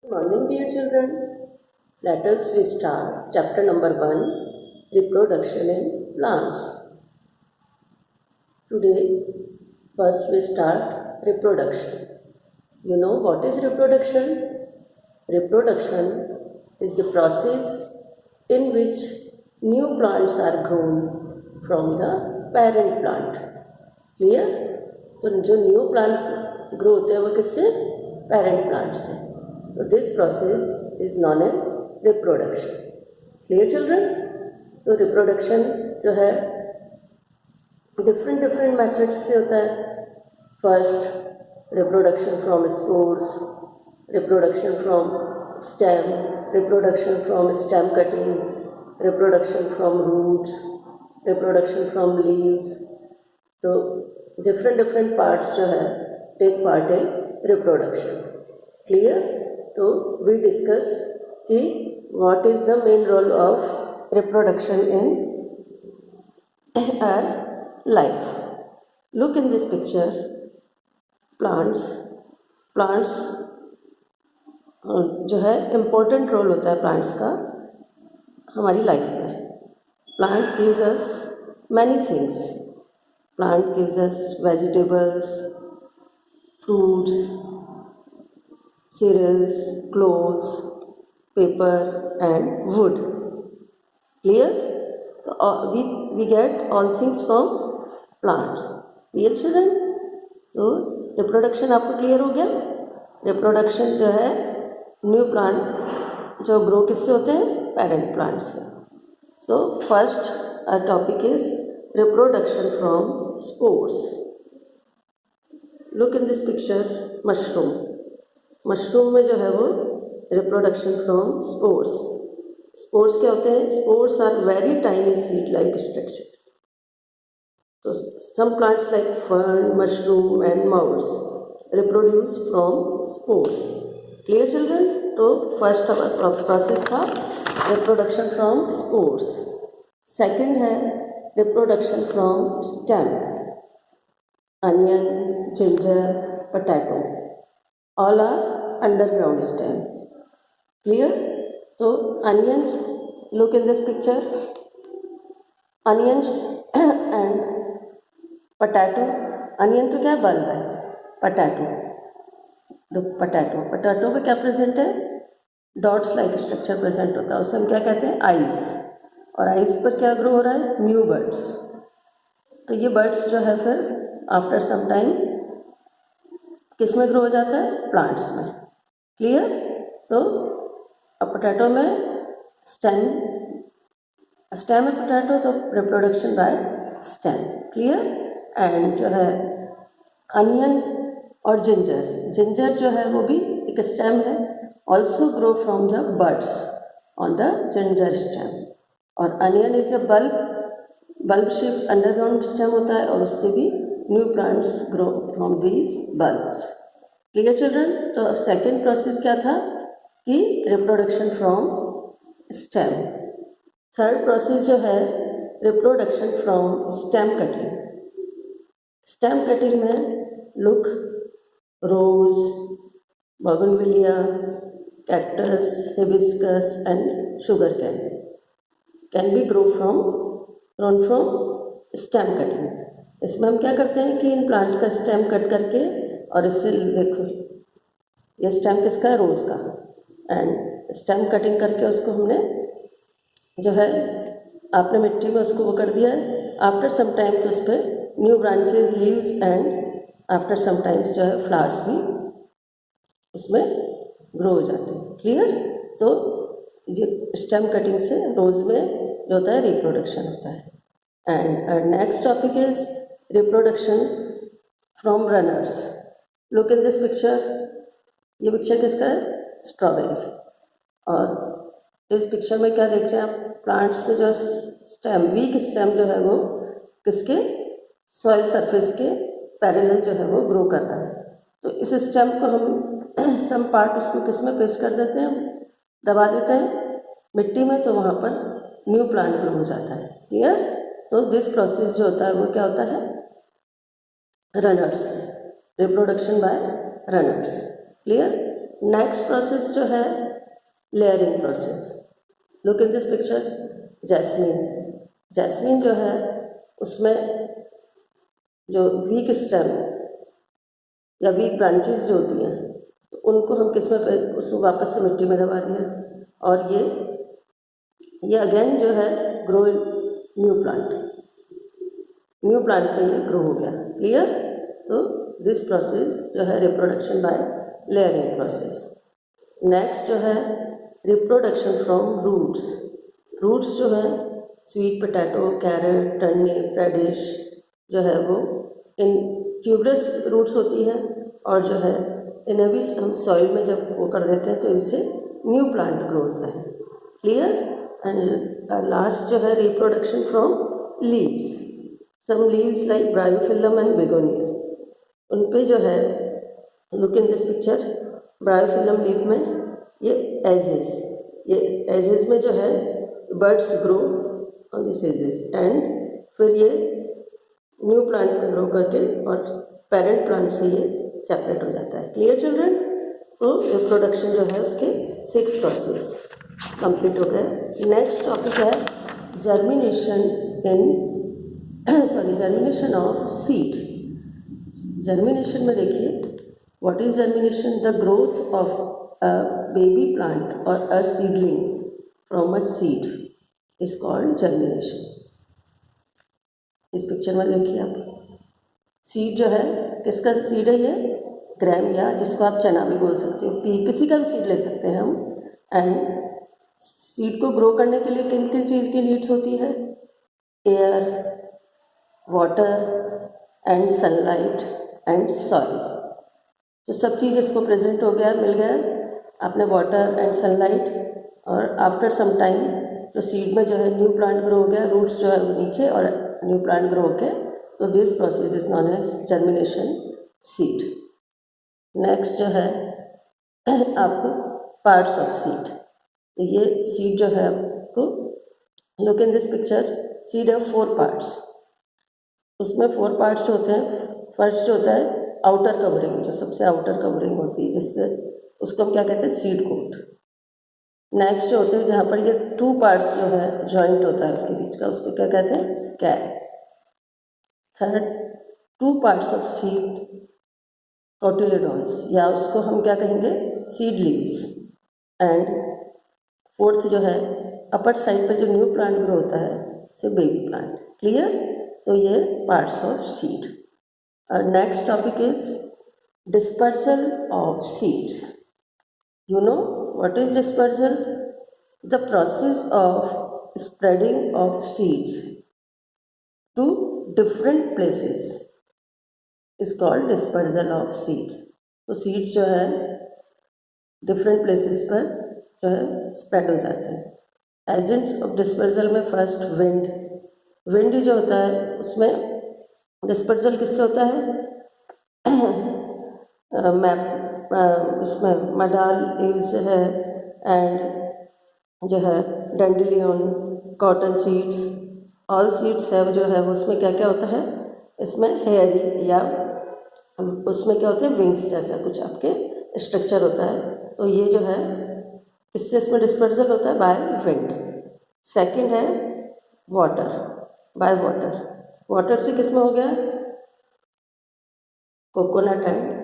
Good morning, dear children. Let us start chapter number 1, Reproduction in Plants. Today, first we start reproduction. You know what is reproduction? Reproduction is the process in which new plants are grown from the parent plant. Clear? तो जो new plant grow होते हैं वो किससे? Parent plant से. So this process is known as reproduction. Clear children? तो reproduction जो है different methods से होता है. First reproduction from spores, reproduction from stem, reproduction from stem cutting, reproduction from roots, reproduction from leaves. तो different parts जो है take part in reproduction. Clear? तो we discuss कि what is the main role of reproduction in our life. Look in this picture. Plants जो है important role होता है plants का हमारी life में. Plants gives us many things. Plant gives us vegetables, fruits, cereals, clothes, paper and wood. Clear? So, we get all things from plants. Clear children? तो reproduction आपको clear हो गया. Reproduction जो है न्यू प्लांट जो grow किससे होते हैं? पेरेंट प्लांट से. So first hour topic is reproduction from spores. Look in this picture. Mushroom में जो है वो रिप्रोडक्शन फ्रॉम स्पोर्स. स्पोर्स क्या होते हैं? Spores are very tiny seed like structure. तो some plants like fern, mushroom and moulds reproduce from spores. Clear children? तो first process था रिप्रोडक्शन फ्रॉम स्पोर्स. सेकंड है reproduction from stem. Onion, ginger, potato all are underground stems. Clear? So onion, look in this picture. Onions and potato. Onion तो क्या है? Bulb है. Potato, look potato पे क्या present है? Dots like structure present होता है. उसे हम क्या कहते हैं? आइज. और आइज पर क्या ग्रो हो रहा है? New birds. तो ये बर्ड्स जो है फिर आफ्टर सम टाइम किस में ग्रो हो जाता है? प्लांट्स में. क्लियर? तो पोटैटो में स्टेम है पोटैटो, तो reproduction by stem. Clear? And जो है अनियन और जिंजर जो है वो भी एक स्टेम है. Also grow from the buds on the ginger stem. और onion is a bulb shape underground stem होता है और उससे भी new plants grow from these bulbs. Clear children? तो सेकेंड प्रोसेस क्या था कि reproduction from stem. Third process जो है reproduction from stem cutting. Stem cutting में look rose, bougainvillea, cactus, hibiscus and sugar can be grown from stem cutting. इसमें हम क्या करते हैं कि इन प्लांट्स का स्टेम कट करके, और इससे देखो ये स्टेम किसका है? रोज़ का. एंड स्टेम कटिंग करके उसको हमने जो है आपने मिट्टी में उसको वो कर दिया है. आफ्टर सम टाइम तो उस पर new branches, leaves and after some times जो है फ्लावर्स भी उसमें ग्रो हो जाते हैं. क्लियर? तो ये स्टेम कटिंग से रोज़ में जो होता है रिप्रोडक्शन होता है. And next topic is reproduction from runners. Look in this picture. ये पिक्चर किसका है? स्ट्रॉबेरी. और इस पिक्चर में क्या देख रहे हैं आप? प्लांट्स में जो स्टेम, वीक स्टेम जो है वो किसके? सॉइल सरफेस के पैरेलल जो है वो ग्रो कर रहा है. तो इस स्टेम को हम सम पार्ट उसको किस में पेस्ट कर देते हैं? दबा देते हैं मिट्टी में, तो वहाँ पर न्यू प्लांट ग्रो हो जाता है. क्लियर? तो दिस प्रोसेस जो होता है वो क्या होता है? Runners. Reproduction by runners. Clear? Next process जो है layering process. Look in this picture, jasmine जो है उसमें जो वीक स्टेम या वीक ब्रांचेस जो होती हैं तो उनको हम किस में उसको वापस से मिट्टी में दबा दिया और ये अगेन जो है ग्रो इन न्यू प्लांट में ये ग्रो हो गया। क्लियर? तो दिस प्रोसेस जो है reproduction by layering process. Next जो है रिप्रोडक्शन फ्रॉम रूट्स जो है sweet potato, carrot, turnip, radish जो है वो इन ट्यूबरस रूट्स होती है और जो है इन्हें भी हम सॉइल में जब वो कर देते हैं तो इनसे न्यू प्लांट ग्रो होता है। क्लियर? एंड लास्ट जो है reproduction from leaves. Some leaves like bryophyllum and begonia, उन पे जो है look in this picture, bryophyllum leaf में ये एजेस में जो है buds grow on this edges and फिर ये न्यू प्लांट में ग्रो करके और पेरेंट प्लांट से ये सेपरेट हो जाता है। Clear children? तो रिप्रोडक्शन जो है उसके 6 प्रोसेस कंप्लीट हो गए। नेक्स्ट टॉपिक है जर्मिनेशन ऑफ सीड। जर्मिनेशन में देखिए, what is germination? The growth of a baby plant और a seedling from a seed is called germination. इस पिक्चर में देखिए आप, सीड जो है किसका सीड है? ये ग्रैम या जिसको आप चना भी बोल सकते हो, पी किसी का भी सीड ले सकते हैं हम। एंड सीड को ग्रो करने के लिए किन किन चीज़ की नीड्स होती है? Air, water and sunlight and soil. तो सब चीज़ इसको प्रेजेंट हो गया, मिल गया आपने वाटर एंड सनलाइट, और आफ्टर सम टाइम जो सीड में जो है न्यू प्लांट ग्रो हो गया, रूट्स जो है वो नीचे और न्यू प्लांट ग्रो हो गया। तो this process is known as germination seed. Next जो है आपको पार्ट्स ऑफ सीड। तो ये सीड जो है इसको look in this picture, seed है 4 पार्ट्स। उसमें 4 पार्ट्स जो होते हैं, फर्स्ट जो होता है आउटर कवरिंग, जो सबसे आउटर कवरिंग होती है, इससे उसको हम क्या कहते हैं? Seed coat. नेक्स्ट जो होते हैं जहाँ पर ये 2 पार्ट्स जो है जॉइंट होता है उसके बीच का, उसको क्या कहते हैं? स्कैल। Third, 2 parts of seed cotyledons, या उसको हम क्या कहेंगे? Seed leaves. एंड फोर्थ जो है अपर साइड पर जो न्यू प्लांट ग्रो होता है सो बेबी प्लांट। क्लियर? तो ये parts of seed. Next topic is dispersal of seeds. You know what is dispersal? The process of spreading of seeds to different places is called dispersal of seeds. तो seeds जो है different places पर जो है spread हो जाते हैं। Agents of dispersal में first wind जो होता है उसमें dispersal किससे होता है? इसमें मडाल लीव्स है एंड जो है dandelion, cotton seeds, all seeds है जो है वो उसमें क्या क्या होता है? इसमें हेयरी या उसमें क्या होते हैं? विंग्स जैसा कुछ आपके स्ट्रक्चर होता है। तो ये जो है इससे इसमें डिस्पर्सल होता है बाय विंड। सेकंड है वाटर, बाय वाटर से किसमें हो गया? Coconut and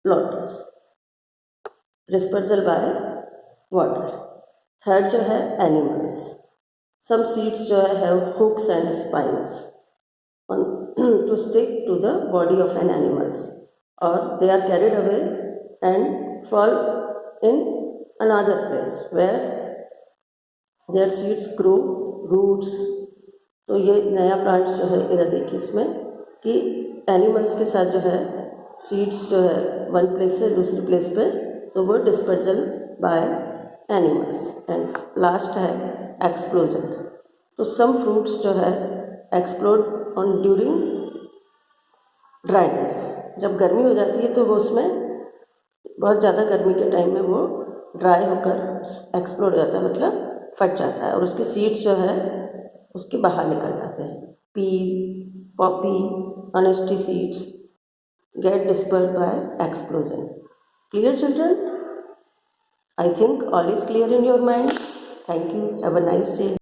lotus, dispersal by water. Third जो है एनिमल्स, सम सीड्स जो है have hooks and spines to stick to the body of an animals, और they are carried away and fall in another place where their seeds grow roots. तो ये नया plants जो है इधर देखिए इसमें कि एनिमल्स के साथ जो है सीड्स जो है वन प्लेस से दूसरी प्लेस पे, तो वो dispersal by animals. And last है एक्सप्लोजन। तो सम फ्रूट्स जो है एक्सप्लोड ऑन ड्यूरिंग ड्राइनेस, जब गर्मी हो जाती है तो वो उसमें बहुत ज़्यादा गर्मी के टाइम में वो ड्राई होकर एक्सप्लोड हो जाता है, मतलब फट जाता है, और उसके सीड्स जो है उसके बाहर निकल जाते हैं। P, Poppy, honesty seeds get dispersed by explosion. Clear children? I think all is clear in your mind. Thank you. Have a nice day.